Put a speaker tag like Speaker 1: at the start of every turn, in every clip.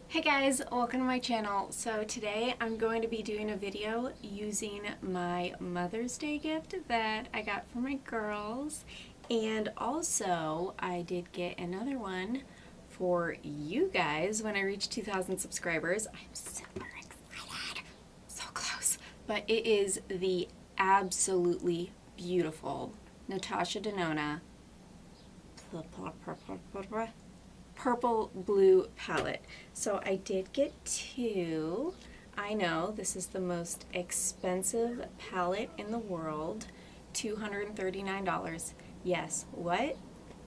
Speaker 1: Hey guys, welcome to my channel. So today I'm going to be doing a video using my Mother's Day gift that I got for my girls, and also I did get another one for you guys when I reach 2,000 subscribers. I'm super excited. So close. But it is the absolutely beautiful Natasha Denona purple blue palette. So I did get two. I know this is the most expensive palette in the world, $239. Yes, what?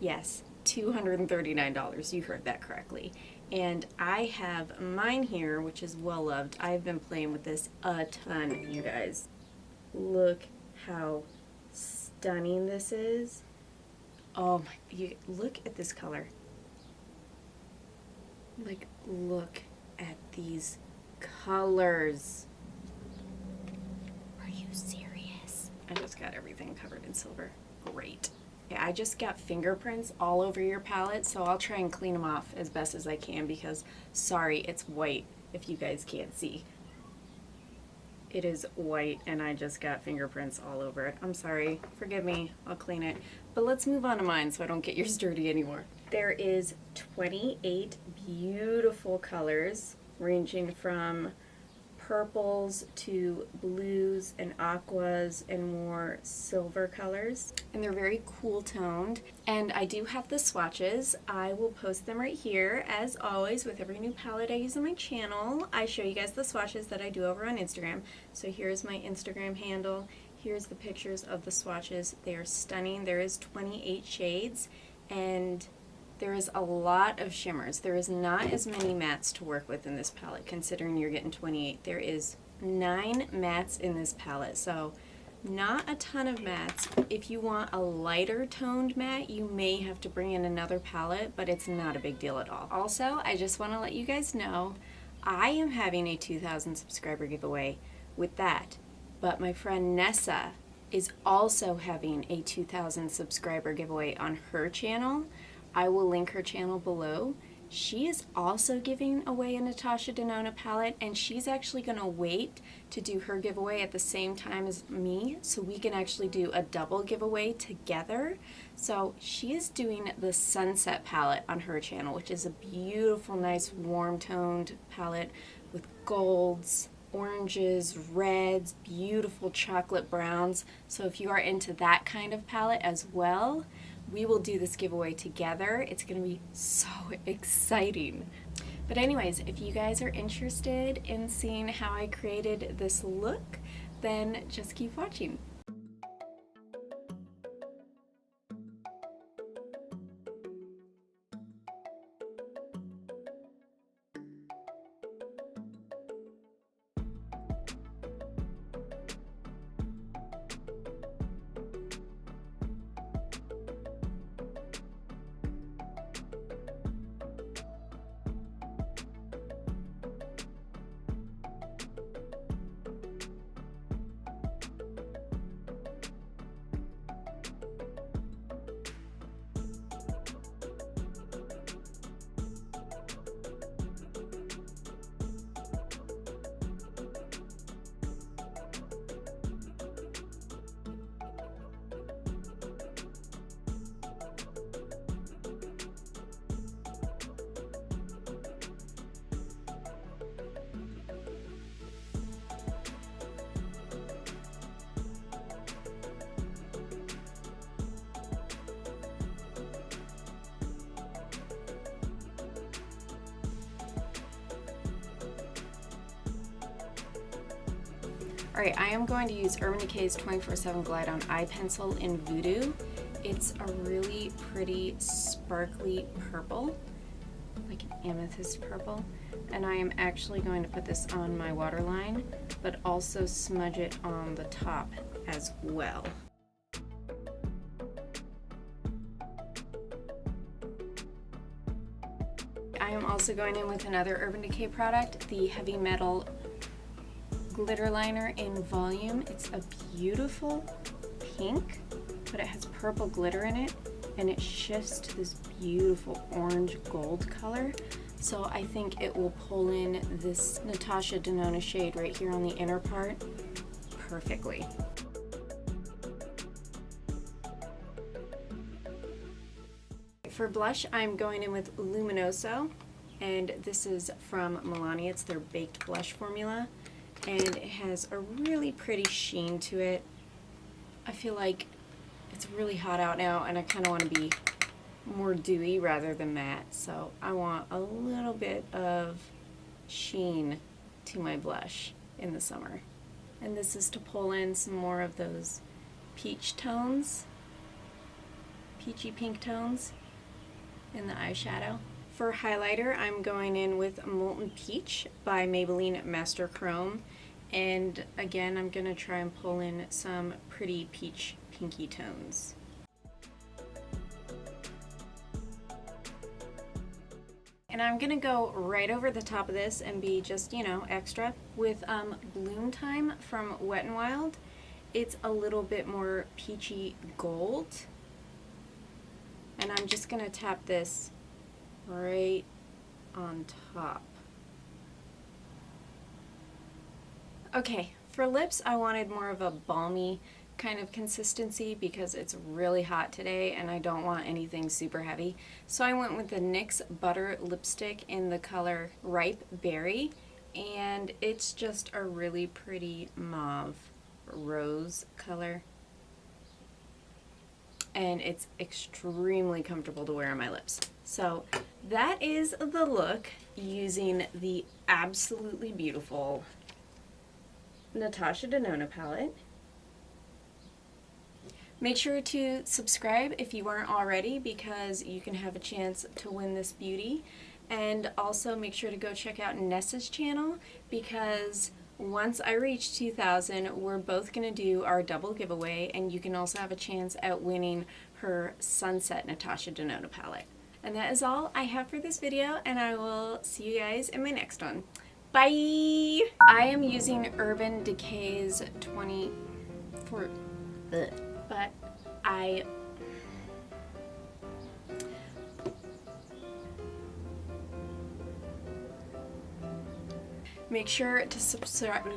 Speaker 1: Yes, $239. You heard that correctly. And I have mine here, which is well loved. I've been playing with this a ton, you guys. Look how stunning this is. Oh my, look at this color. Like, look at these colors. Are you serious? I just got everything covered in silver. Great. Yeah, I just got fingerprints all over your palette, so I'll try and clean them off as best as I can because, sorry, it's white if you guys can't see. It is white and I just got fingerprints all over it. I'm sorry, forgive me, I'll clean it. But let's move on to mine so I don't get yours dirty anymore. There is 28 beautiful colors ranging from purples to blues and aquas and more silver colors. And they're very cool toned. And I do have the swatches. I will post them right here. As always, with every new palette I use on my channel, I show you guys the swatches that I do over on Instagram. So here's my Instagram handle. Here's the pictures of the swatches. They are stunning. There is 28 shades and there is a lot of shimmers. There is not as many mattes to work with in this palette, considering you're getting 28. There is 9 mattes in this palette, so not a ton of mattes. If you want a lighter toned matte, you may have to bring in another palette, but it's not a big deal at all. Also, I just want to let you guys know, I am having a 2,000 subscriber giveaway with that, but my friend Nessa is also having a 2,000 subscriber giveaway on her channel. I will link her channel below. She is also giving away a Natasha Denona palette, and she's actually going to wait to do her giveaway at the same time as me so we can actually do a double giveaway together. So she is doing the Sunset palette on her channel, which is a beautiful, nice, warm-toned palette with golds, oranges, reds, beautiful chocolate browns. So if you are into that kind of palette as well, we will do this giveaway together. It's going to be so exciting. But anyways, if you guys are interested in seeing how I created this look, then just keep watching. Alright, I am going to use Urban Decay's 24/7 Glide On Eye Pencil in Voodoo. It's a really pretty sparkly purple, like an amethyst purple. And I am actually going to put this on my waterline, but also smudge it on the top as well. I am also going in with another Urban Decay product, the Heavy Metal Glitter Liner in Volume. It's a beautiful pink, but it has purple glitter in it, and it shifts to this beautiful orange gold color. So I think it will pull in this Natasha Denona shade right here on the inner part perfectly. For blush, I'm going in with Luminoso, and this is from Milani. It's their baked blush formula, and it has a really pretty sheen to it. I feel like it's really hot out now, and I kind of want to be more dewy rather than matte, so I want a little bit of sheen to my blush in the summer. And this is to pull in some more of those peach tones, peachy pink tones in the eyeshadow. For highlighter, I'm going in with Molten Peach by Maybelline Master Chrome, and again I'm going to try and pull in some pretty peach pinky tones. And I'm gonna go right over the top of this and be just, you know, extra with Bloomtime from Wet n Wild. It's a little bit more peachy gold. And I'm just gonna tap this right on top. Okay, for lips, I wanted more of a balmy kind of consistency because it's really hot today and I don't want anything super heavy. So I went with the NYX Butter Lipstick in the color Ripe Berry, and it's just a really pretty mauve rose color. And it's extremely comfortable to wear on my lips. So that is the look using the absolutely beautiful Natasha Denona palette. Make sure to subscribe if you aren't already, because you can have a chance to win this beauty. And also make sure to go check out Nessa's channel, because once I reach 2,000, we're both going to do our double giveaway, and you can also have a chance at winning her Sunset Natasha Denona palette. And that is all I have for this video, and I will see you guys in my next one. Bye! I am using Urban Decay's 24... but I make sure to subscribe.